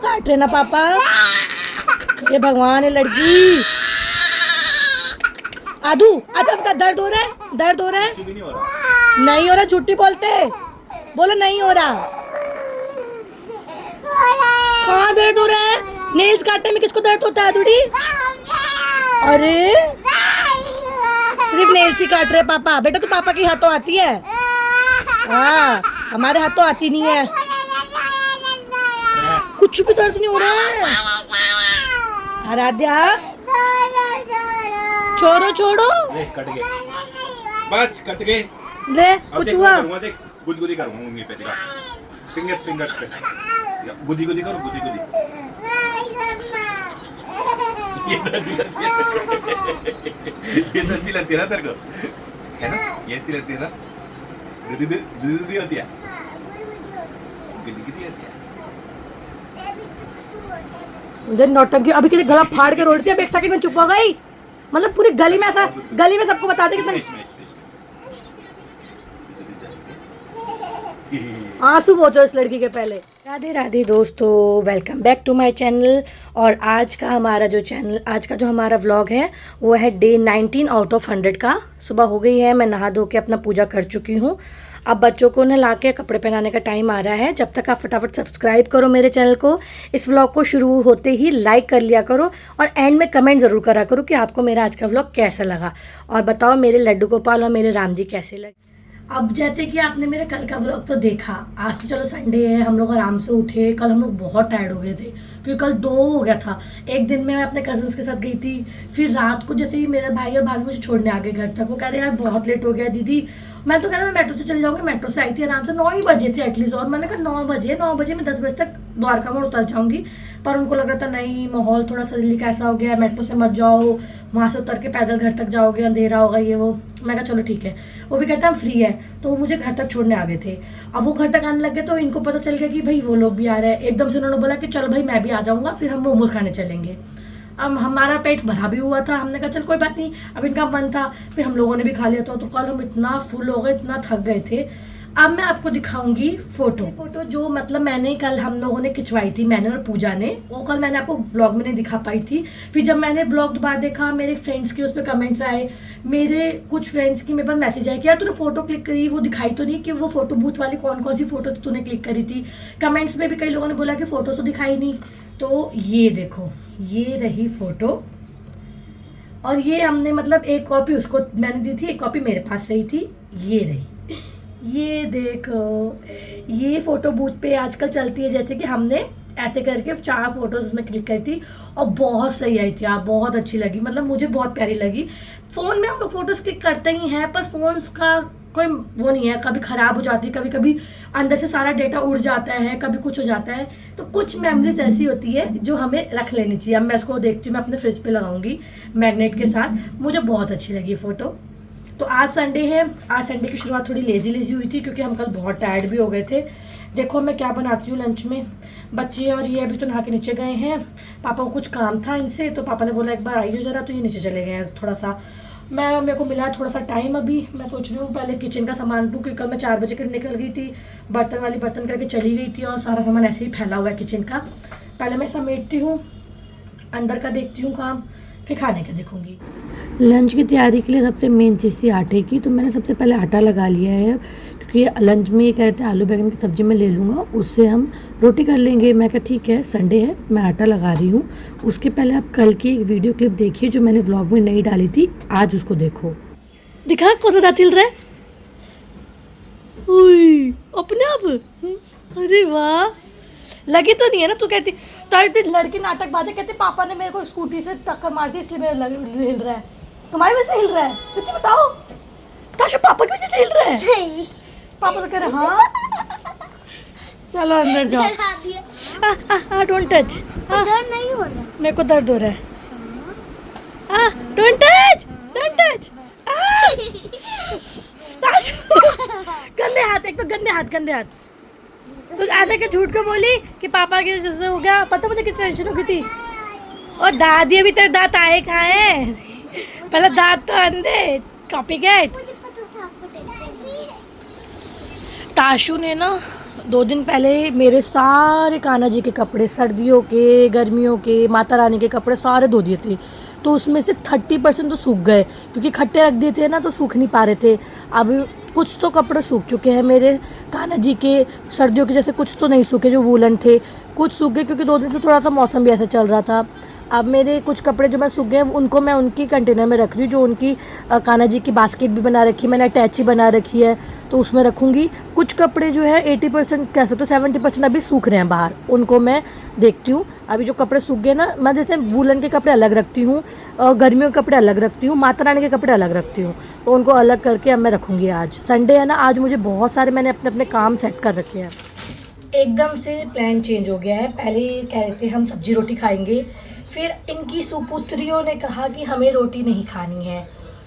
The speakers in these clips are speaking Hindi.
काट रहे ना पापा। ये भगवान है लड़की। आदू अच्छा दर्द हो रहा है, दर्द हो रहा है? नहीं हो रहा, झूठी बोलते, बोलो नहीं हो रहा। कहाँ दर्द हो रहा है? नेल्स काटने में किसको दर्द होता है आदूड़ी? अरे सिर्फ नेल्स ही काट रहे पापा। बेटा तो पापा की हाथों आती है। हाँ हमारे हाथों आती नहीं है। कुछ भी दर्द नहीं हो रहा है। आराध्या छोड़ो छोड़ो। कट गए, बस कट गए। ले कुछ हुआ? देख गुदगुदी करूंगा उंगली पे, दिखा फिंगर्स पे गुदी करो, गुदी ये तो अच्छी लगती है ना तेरे को, है ना? ये अच्छी लगती है ना? गुदी होती है, गुदी होती है। नौटंकी अभी के लिए गला फाड़ के रोड़ती है। अब एक सेकंड में चुप हो गई। मतलब पूरी गली में ऐसा, गली में सबको बता दे कि आंसू पहुंचो इस लड़की के पहले। राधे राधे दोस्तों, welcome back to my channel. और आज का जो हमारा व्लॉग है वो है डे 19 आउट ऑफ 100 का। सुबह हो गई है, मैं नहा धो के अपना पूजा कर चुकी हूँ। अब बच्चों को नहला के कपड़े पहनाने का टाइम आ रहा है। जब तक आप फटाफट सब्सक्राइब करो मेरे चैनल को, इस व्लॉग को शुरू होते ही लाइक कर लिया करो और एंड में कमेंट ज़रूर करा करो कि आपको मेरा आज का व्लॉग कैसा लगा। और बताओ मेरे लड्डू गोपाल और मेरे राम जी कैसे लगे। अब जैसे कि आपने मेरे कल का व्लॉग तो देखा, आज तो चलो संडे है, हम लोग आराम से उठे। कल हम लोग बहुत टायर्ड हो गए थे क्योंकि कल 2 हो गया था। एक दिन में मैं अपने कजन्स के साथ गई थी, फिर रात को जैसे ही मेरे भाई और भाभी मुझे छोड़ने आ गए घर तक। वो कह रहे यार बहुत लेट हो गया दीदी। मैं तो कह रहा मैं मेट्रो से चल जाऊँगी। मेट्रो से आई थी आराम से, 9 ही बजे थे एटलीस्ट। और मैंने कहा 9 बजे मैं 10 बजे तक द्वारका में उतर जाऊँगी। पर उनको लग रहा था नहीं, माहौल थोड़ा सा दिल्ली का ऐसा हो गया, मेट्रो से मत जाओ, वहाँ से उतर के पैदल घर तक जाओगे, अंधेरा होगा ये वो। मैं कहा चलो ठीक है। वो भी कहता हम फ्री है, तो वो मुझे घर तक छोड़ने आ गए थे। अब वो घर तक आने लगे तो इनको पता चल गया कि भाई वो लोग भी आ रहे हैं। एकदम से उन्होंने बोला कि चलो भाई मैं भी आ जाऊँगा, फिर हम मोमोज खाने चलेंगे। अब हमारा पेट भरा भी हुआ था, हमने कहा चल कोई बात नहीं, अब इनका मन था, फिर हम लोगों ने भी खा लिया था। तो कल हम इतना फुल हो गए, इतना थक गए थे। अब मैं आपको दिखाऊंगी फोटो जो मतलब मैंने कल हम लोगों ने खिंचवाई थी, मैंने और पूजा ने। वो कल मैंने आपको ब्लॉग में नहीं दिखा पाई थी। फिर जब मैंने ब्लॉग दोबारा देखा, मेरे फ्रेंड्स के उस पर कमेंट्स आए, मेरे कुछ फ्रेंड्स की मेरे पास मैसेज आया कि यार तूने फोटो क्लिक करी, वो दिखाई तो नहीं कि वो फोटो बूथ वाली कौन कौन सी फोटो तूने क्लिक करी थी। कमेंट्स में भी कई लोगों ने बोला कि फोटो तो दिखाई नहीं। तो ये देखो, ये रही फोटो। और ये हमने मतलब एक कॉपी उसको मैंने दी थी, एक कॉपी मेरे पास रही थी। ये रही, ये देखो, ये फोटो बूथ पे आजकल चलती है। जैसे कि हमने ऐसे करके 4 फोटोज उसमें क्लिक करी थी और बहुत सही आई थी। आप बहुत अच्छी लगी, मतलब मुझे बहुत प्यारी लगी। फ़ोन में हम लोग फोटोज क्लिक करते ही हैं, पर फोन्स का कोई वो नहीं है, कभी ख़राब हो जाती है, कभी कभी अंदर से सारा डेटा उड़ जाता है, कभी कुछ हो जाता है। तो कुछ मेमोरीज ऐसी होती है जो हमें रख लेनी चाहिए। अब मैं इसको देखती हूँ, मैं अपने फ्रिज पे लगाऊंगी मैग्नेट के साथ। मुझे बहुत अच्छी लगी फ़ोटो। तो आज संडे है, आज संडे की शुरुआत थोड़ी लेजी हुई थी क्योंकि हम कल बहुत टायर्ड भी हो गए थे। देखो मैं क्या बनाती हूँ लंच में। बच्चे और ये अभी तो नहा के नीचे गए हैं, पापा को कुछ काम था इनसे, तो पापा ने बोला एक बार आइए ज़रा, तो ये नीचे चले गए हैं थोड़ा सा। मेरे को मिला थोड़ा सा टाइम अभी। मैं सोच रही हूँ पहले किचन का सामान लूँ क्योंकि कल मैं 4 बजे निकल गई थी, बर्तन करके चली गई थी और सारा सामान ऐसे ही फैला हुआ है किचन का। पहले मैं समेटती हूँ, अंदर का देखती हूँ काम, फिर खाने का देखूँगी। लंच की तैयारी के लिए सबसे मेन चीज़ थी आटे की। तो मैंने सबसे पहले आटा लगा लिया है क्योंकि लंच में ये कह रहे थे आलू बैंगन की सब्ज़ी में ले लूँगा, उससे हम रोटी कर लेंगे। मैं कहा ठीक है, संडे है, मैं आटा लगा रही हूँ। उसके पहले आप कल की एक वीडियो क्लिप देखिए जो मैंने व्लॉग में नहीं डाली थी, आज उसको देखो। दिखा कौन सा तिल रहा है? अपने आप, अरे वाह, लगी तो नहीं है ना? तू कहती तो लड़की नाटक बातें कहती पापा ने मेरे को स्कूटी से टक्कर मार दी इसलिए मेरा हिल रहा है। तुम्हारी वजह से हिल रहा है? सच्ची बताओ ताशु, पापा की वजह से हिल रहा है? नहीं। पापा तो कह रहे हाँ। चलो अंदर जाओ। Don't touch. दर्द नहीं हो रहा, मेरे को दर्द हो रहा है। Don't touch, don't touch. गंदे हाथ, एक तो गंदे हाथ। तो ऐसे के झूठ को बोली कि पापा की वजह से हो गया। पता मुझे कितनी टेंशन हो गई थी। और दादी अभी तेरे दांत आए कहाँ हैं? पहले दांत तो अंधे, कॉपी कैट। मुझे पता था आपको टेंशन है। ताशु ने ना 2 दिन पहले मेरे सारे कान्हा जी के कपड़े, सर्दियों के, गर्मियों के, माता रानी के कपड़े सारे धो दिए थे। तो उसमें से 30% तो सूख गए, क्योंकि खट्टे रख दिए थे ना, तो सूख नहीं पा रहे थे। अब कुछ तो कपड़े सूख चुके हैं मेरे कान्हा जी के सर्दियों के, जैसे कुछ तो नहीं सूखे जो वूलन थे, कुछ सूख गए क्योंकि 2 दिन से थोड़ा सा मौसम भी ऐसा चल रहा था। अब मेरे कुछ कपड़े जो मैं सूख गए उनको मैं उनकी कंटेनर में रख रही हूँ, जो उनकी कान्हा जी की बास्केट भी बना रखी है मैंने, अटैची बना रखी है, तो उसमें रखूँगी। कुछ कपड़े जो है 80% कह सकते हो, 70% अभी सूख रहे हैं बाहर, उनको मैं देखती हूँ। अभी जो कपड़े सूख गए ना, मैं जैसे वूलन के कपड़े अलग रखती हूँ और गर्मियों के कपड़े अलग रखती हूँ, माता रानी के कपड़े अलग रखती हूँ, तो उनको अलग करके अब मैं रखूँगी। आज संडे है ना, आज मुझे बहुत सारे मैंने अपने अपने काम सेट कर रखे हैं। एकदम से प्लान चेंज हो गया है। पहले कह रहे थे हम सब्जी रोटी खाएंगे, फिर इनकी सुपुत्रियों ने कहा कि हमें रोटी नहीं खानी है,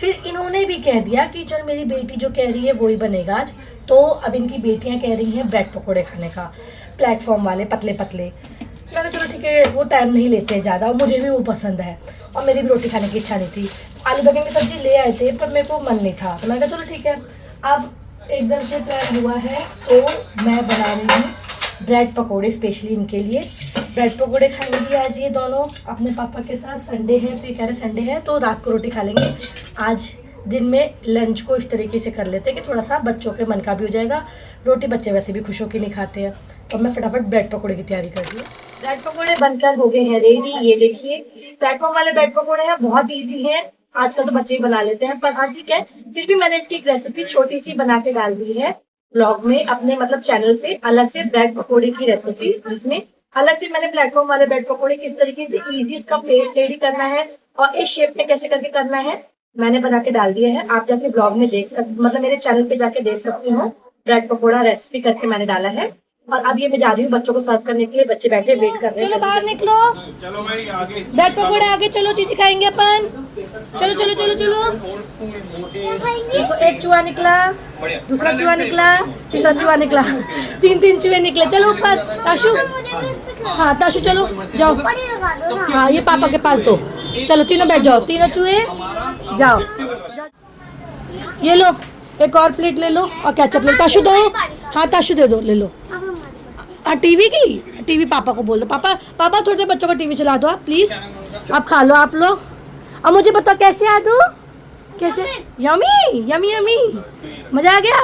फिर इन्होंने भी कह दिया कि चल मेरी बेटी जो कह रही है वही बनेगा आज। तो अब इनकी बेटियां कह रही हैं ब्रेड पकोड़े खाने का, प्लेटफॉर्म वाले पतले पतले। मैंने चलो ठीक है, वो टाइम नहीं लेते हैं ज़्यादा और मुझे भी वो पसंद है, और मेरी भी रोटी खाने की इच्छा नहीं थी। आलू बैंगन की सब्जी ले आए थे पर मेरे को मन नहीं था, तो मैंने कहा चलो ठीक है। अब एकदम से प्लान हुआ है तो मैं बना रही हूँ ब्रेड पकोड़े स्पेशली इनके लिए। ब्रेड पकोड़े खाएंगी आज ये दोनों अपने पापा के साथ। संडे है तो ये कह रहे संडे है तो रात को रोटी खा लेंगे। आज दिन में लंच को इस तरीके से कर लेते हैं कि थोड़ा सा बच्चों के मन का भी हो जाएगा। रोटी बच्चे वैसे भी खुश होकर नहीं खाते हैं। तो मैं फटाफट ब्रेड पकोड़े की तैयारी कर दी। ब्रेड पकोड़े बनकर हो गए हैं रेडी। ये देखिए प्लेटफॉर्म वाले ब्रेड पकोड़े हैं, बहुत ईजी है, आजकल तो बच्चे ही बना लेते हैं, पर हाँ ठीक है, फिर भी मैंने इसकी एक रेसिपी छोटी सी बना के डाल दी है ब्लॉग में अपने मतलब चैनल पे, अलग से ब्रेड पकोड़े की रेसिपी, जिसमें अलग से मैंने प्लेटफॉर्म वाले ब्रेड पकोड़े किस तरीके से इजी इसका पेस्ट रेडी करना है और इस शेप में कैसे करके करना है मैंने बना के डाल दिया है। आप जाके ब्लॉग में देख सकते, मतलब मेरे चैनल पे जाके देख सकते हो। ब्रेड पकोड़ा रेसिपी करके मैंने डाला है। और अब ये मैं जा रही हूँ बच्चों को सर्व करने के लिए, बच्चे बैठे वेट कर रहे हैं। चलो बाहर निकलो, चलो भाई आगे, ब्रेड पकोड़े आगे चलो, चीज़ी खाएंगे अपन। चलो चलो चलो चलो। देखो एक चूहा निकला, दूसरा चूहा निकला, तीसरा चूहा निकला, 3 चूहे निकले। चलो ऊपर ताशु, हाँ ताशु चलो जाओ, हाँ ये पापा के पास दो। चलो तीनों बैठ जाओ, तीनों चूहे जाओ। ये लो एक और प्लेट ले लो और केचप ले लो। ताशु दो, हाँ ताशु दे दो, ले लो। टीवी की, टीवी पापा को बोल दो, पापा पापा थोड़ी देर बच्चों का टीवी चला दो आप प्लीज। अब खा लो आप लोग। अब मुझे बताओ कैसे आदू, कैसे यमी यमी यमी, मजा आ गया।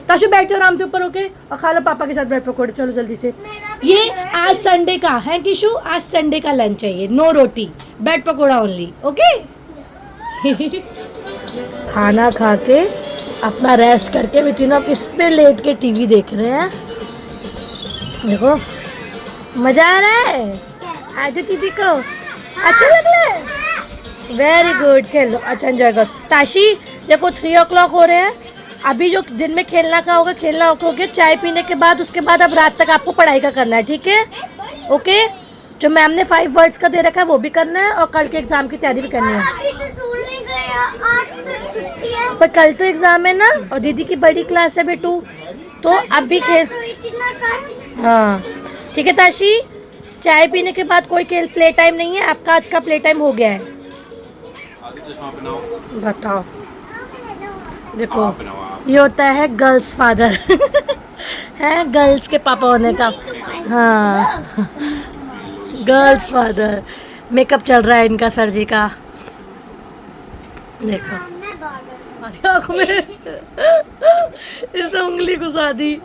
ताशु बैठ जाओ आराम से ऊपर होके और खा लो पापा के साथ ब्रेड पकोड़े। चलो जल्दी से। ये आज संडे का है किशु, आज संडे का लंच है ये, नो रोटी ब्रेड पकोड़ा ओनली, ओके। खाना खा के अपना रेस्ट करके भी तीनों इस पे लेट के टीवी देख रहे हैं। देखो मजा आ रहा है, आज दीदी को अच्छा लग रहा है, वेरी गुड। खेलो अच्छा एंजॉय करो। ताशी देखो 3 o'clock हो रहे हैं, अभी जो दिन में खेलना का होगा खेलना हो गया, चाय पीने के बाद उसके बाद अब रात तक आपको पढ़ाई का करना है, ठीक है ओके। जो मैम ने 5 words का दे रखा है वो भी करना है और कल के एग्जाम की तैयारी भी करनी है। पर कल तो एग्जाम है ना, और दीदी की बड़ी क्लास है बेटू, तो अब भी खेल। हाँ ठीक है ताशी, चाय पीने के बाद कोई खेल प्ले टाइम नहीं है आपका, आज का प्ले टाइम हो गया है। बताओ देखो ये होता है गर्ल्स फादर है, गर्ल्स के पापा होने का। हाँ गर्ल्स फादर। मेकअप चल रहा है इनका सर जी का, देखो आँख में इसने उंगली घुसा दी।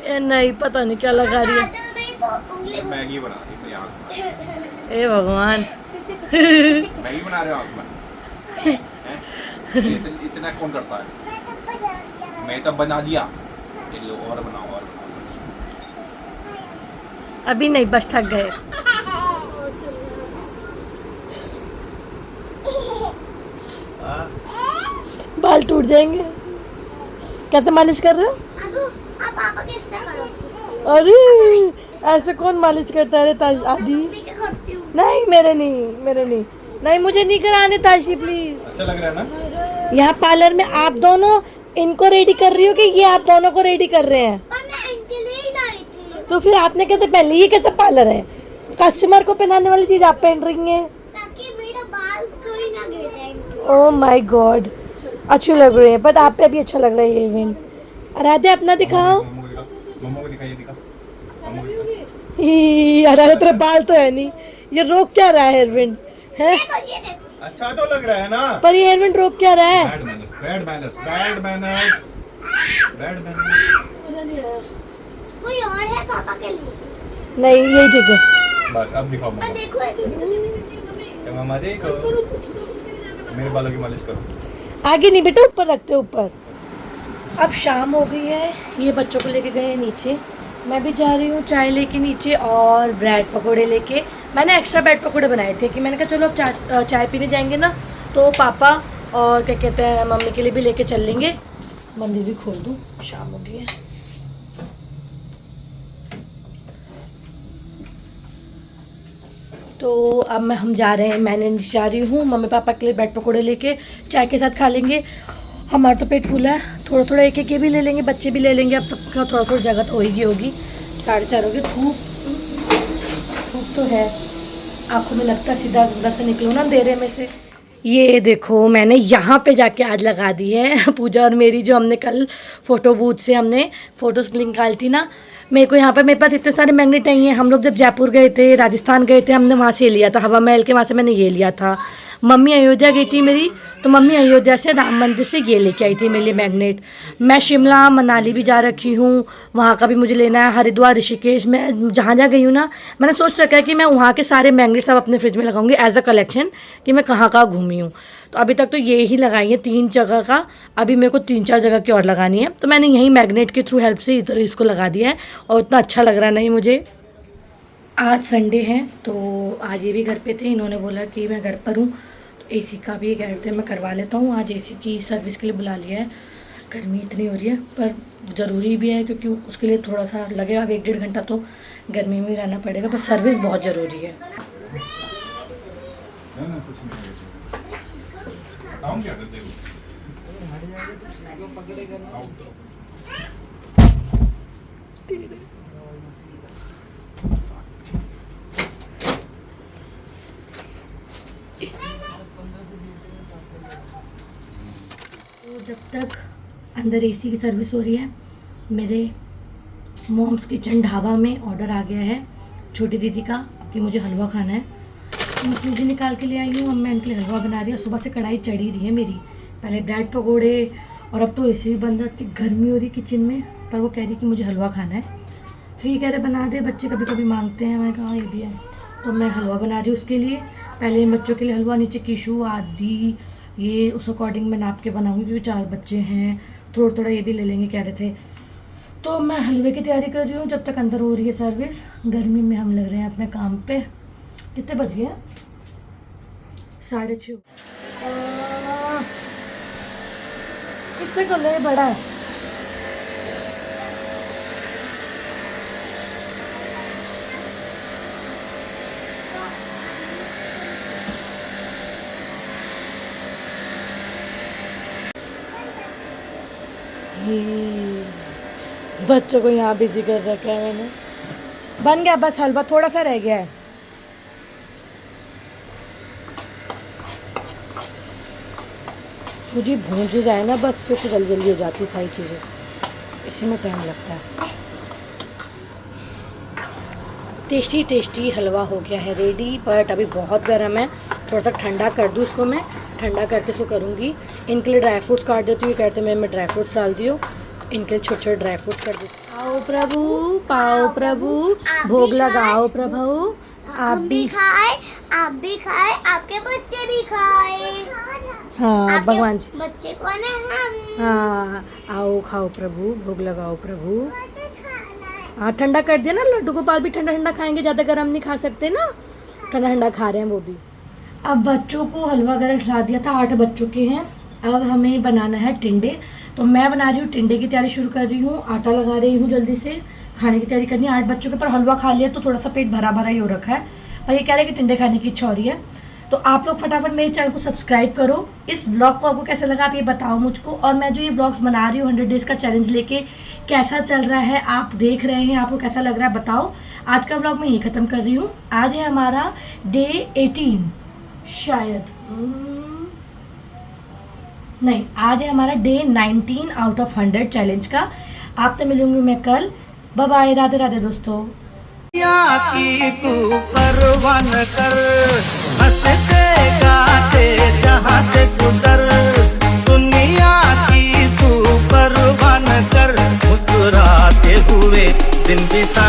नहीं पता नहीं क्या लगा रही है। मैगी बना रही है, ए भगवान मैगी बना रहे हो आप में? इतना कौन करता है? मैं तब बना दिया, ये लो और बनाओ और बनाओ। अभी नहीं बस थक गए। बाल टूट जाएंगे। कैसे मालिश कर रहे हो? अरे ऐसे कौन मालिश करता है आदि? नहीं मेरे नहीं मुझे नहीं कराने ताशी प्लीज। अच्छा लग रहा है ना? यहाँ पार्लर में आप दोनों इनको रेडी कर रही हो कि ये आप दोनों को रेडी कर रहे हैं? तो फिर आपने कैसे पहन ली? ये कैसा पार्लर है? कस्टमर को पहनाने वाली चीज आप पहन रही हैं। ताकि मेरा बाल कोई ना गिर जाए। ओह माय गॉड, अच्छी लग रही है, बट आप पे भी अच्छा लग रहा है ये इवेंट। आराध्या अपना दिखाओ। मम्मा को दिखा, ये दिखा। आराध्या तेरे बाल तो है नहीं, ये रोक क्या रहा है हेयरबैंड है? देखो ये देखो। अच्छा तो लग रहा है ना। पर ये हेयरबैंड रोक क्या रहा है? Bad manners, bad manners, bad manners, bad manners. कोई और है पापा के लिए? नहीं यही ठीक है। बस अब दिखाओ मम्मा। देखो तो मम्मा देखो, मेरे बालों की मालिश करो। आगे नहीं बेटा, ऊपर रखते ऊपर। अब शाम हो गई है, ये बच्चों को लेके गए नीचे, मैं भी जा रही हूँ चाय लेके नीचे और ब्रेड पकोड़े लेके। मैंने एक्स्ट्रा ब्रेड पकोड़े बनाए थे कि मैंने कहा चलो अब चाय पीने जाएंगे ना तो पापा और क्या कहते हैं मम्मी के लिए भी लेके चल लेंगे। मंदिर भी खोल दूँ, शाम हो गई है। तो अब हम जा रहे हैं, मैंने जा रही हूँ मम्मी पापा के लिए ब्रेड पकोड़े लेके चाय के साथ खा लेंगे। हमारा तो पेट फूला है, थोड़ा थोड़ा एक एक के भी ले लेंगे, बच्चे भी ले लेंगे। अब सबका थोड़ा थोड़ा जगह तो होगी। 4:30 होगी। धूप तो है, आंखों में लगता सीधा अंदर से निकलो ना अंधेरे में से। ये देखो मैंने यहाँ पे जाके आज लगा दी है पूजा और मेरी, जो हमने कल फ़ोटो बूथ से हमने फ़ोटोज़ निकाली थी ना। मेरे को यहाँ पे, मेरे पास इतने सारे मैग्नेट नहीं है। हम लोग जब जयपुर गए थे, राजस्थान गए थे, हमने वहाँ से लिया था, हवा महल के वहाँ से मैंने ये लिया था। मम्मी अयोध्या गई थी मेरी, तो मम्मी अयोध्या से राम मंदिर से ये लेके आई थी मेरे लिए मैग्नेट। मैं शिमला मनाली भी जा रखी हूँ, वहाँ का भी मुझे लेना है। हरिद्वार ऋषिकेश, मैं जहाँ जहाँ गई हूँ ना, मैंने सोच रखा है कि मैं वहाँ के सारे मैग्नेट सब अपने फ्रिज में लगाऊंगी एज अ कलेक्शन, कि मैं कहाँ कहाँ घूमी हूँ। तो अभी तक तो ये ही लगाई है 3 जगह का, अभी मेरे को 3-4 जगह की और लगानी है। तो मैंने यही मैग्नेट के थ्रू हेल्प से इधर इसको लगा दिया है और उतना अच्छा लग रहा नहीं मुझे। आज संडे है तो आज ये भी घर पे थे, इन्होंने बोला कि मैं घर पर हूँ तो एसी का भी कह रहे थे मैं करवा लेता हूँ। आज एसी की सर्विस के लिए बुला लिया है। गर्मी इतनी हो रही है पर ज़रूरी भी है, क्योंकि उसके लिए थोड़ा सा लगेगा, अब 1-1.5 घंटा तो गर्मी में ही रहना पड़ेगा, पर सर्विस बहुत ज़रूरी है। क्या करते हो? तो जब तक अंदर एसी की सर्विस हो रही है, मेरे मॉम्स किचन ढाबा में ऑर्डर आ गया है छोटी दीदी का कि मुझे हलवा खाना है। मैं सूजी निकाल के ले आई हूँ, अब मैं इनके लिए हलवा बना रही हूँ। सुबह से कढ़ाई चढ़ी रही है मेरी, पहले ब्रेड पकोड़े, और अब तो एसी भी बंद रहती, गर्मी हो रही किचन में, पर वो कह रही कि मुझे हलवा खाना है। तो ये कह रहे बना दे, बच्चे कभी कभी मांगते हैं। मैं कहा ये भी है, तो मैं हलवा बना रही हूँ उसके लिए। पहले इन बच्चों के लिए हलवा, नीचे कीशू आदि ये उस अकॉर्डिंग मैं नाप के बनाऊँगी, क्योंकि 4 बच्चे हैं, थोड़ा थोड़ा ये भी ले लेंगे कह रहे थे। तो मैं हलवे की तैयारी कर रही हूँ जब तक अंदर हो रही है सर्विस। गर्मी में हम लग रहे हैं अपने काम पे। कितने बज गए? 6:30। किससे कर रहे बड़ा है? बच्चों को यहाँ बिजी कर रखा है मैंने। बन गया बस, हलवा थोड़ा सा रह गया है। सूजी भूंज जाए ना बस, फिर तो जल्दी जल्दी हो जाती सारी चीज़ें, इसी में टाइम लगता है। टेस्टी टेस्टी हलवा हो गया है रेडी, बट अभी बहुत गर्म है, थोड़ा सा ठंडा कर दूँ इसको। मैं ठंडा करके इसको करूँगी। इनके लिए ड्राई फ्रूट्स काट देती हूँ, कहते मैं ड्राई फ्रूट्स डाल दियो, इनके छोटे छोटे ड्राई फ्रूट्स कर देती हूँ। आओ प्रभु, पाओ प्रभु, भोग लगाओ प्रभु। आप भी खाए, आप भी खाए, आपके बच्चे भी खाए। हाँ भगवान जी, बच्चे कौन है? हम। हाँ आओ खाओ प्रभु, भोग लगाओ प्रभु। हाँ ठंडा कर दिया ना, लड्डू गोपाल भी ठंडा ठंडा खाएंगे, ज़्यादा गर्म नहीं खा सकते ना, ठंडा ठंडा खा रहे हैं वो भी। अब बच्चों को हलवा गरम खिला दिया था, 8 बच्चों के हैं। अब हमें बनाना है टिंडे, तो मैं बना रही हूँ टिंडे की तैयारी शुरू कर रही हूँ। आटा लगा रही हूँ जल्दी से, खाने की तैयारी करनी है 8 बच्चों के। पर हलवा खा लिया तो थोड़ा सा पेट भरा भरा ही हो रखा है, पर ये कह रहे हैं कि टिंडे खाने की इच्छा हो रही है। तो आप लोग फटाफट मेरे चैनल को सब्सक्राइब करो। इस व्लॉग को आपको कैसा लगा आप ये बताओ मुझको, और मैं जो ये व्लॉग्स बना रही हूँ 100 डेज़ का चैलेंज लेके, कैसा चल रहा है, आप देख रहे हैं, आपको कैसा लग रहा है बताओ। आज का व्लॉग मैं यही ख़त्म कर रही हूँ। आज है हमारा डे 18 शायद, नहीं, आज है हमारा डे 19 आउट ऑफ 100 चैलेंज का। आपसे मिलूंगी मैं कल। बाय बाय, राधे राधे दोस्तों। की तू परवान कर, हंसते गाते जहाँ से गुजर, दुनिया की तू परवान कर, मुस्कुराते हुए दिन बिता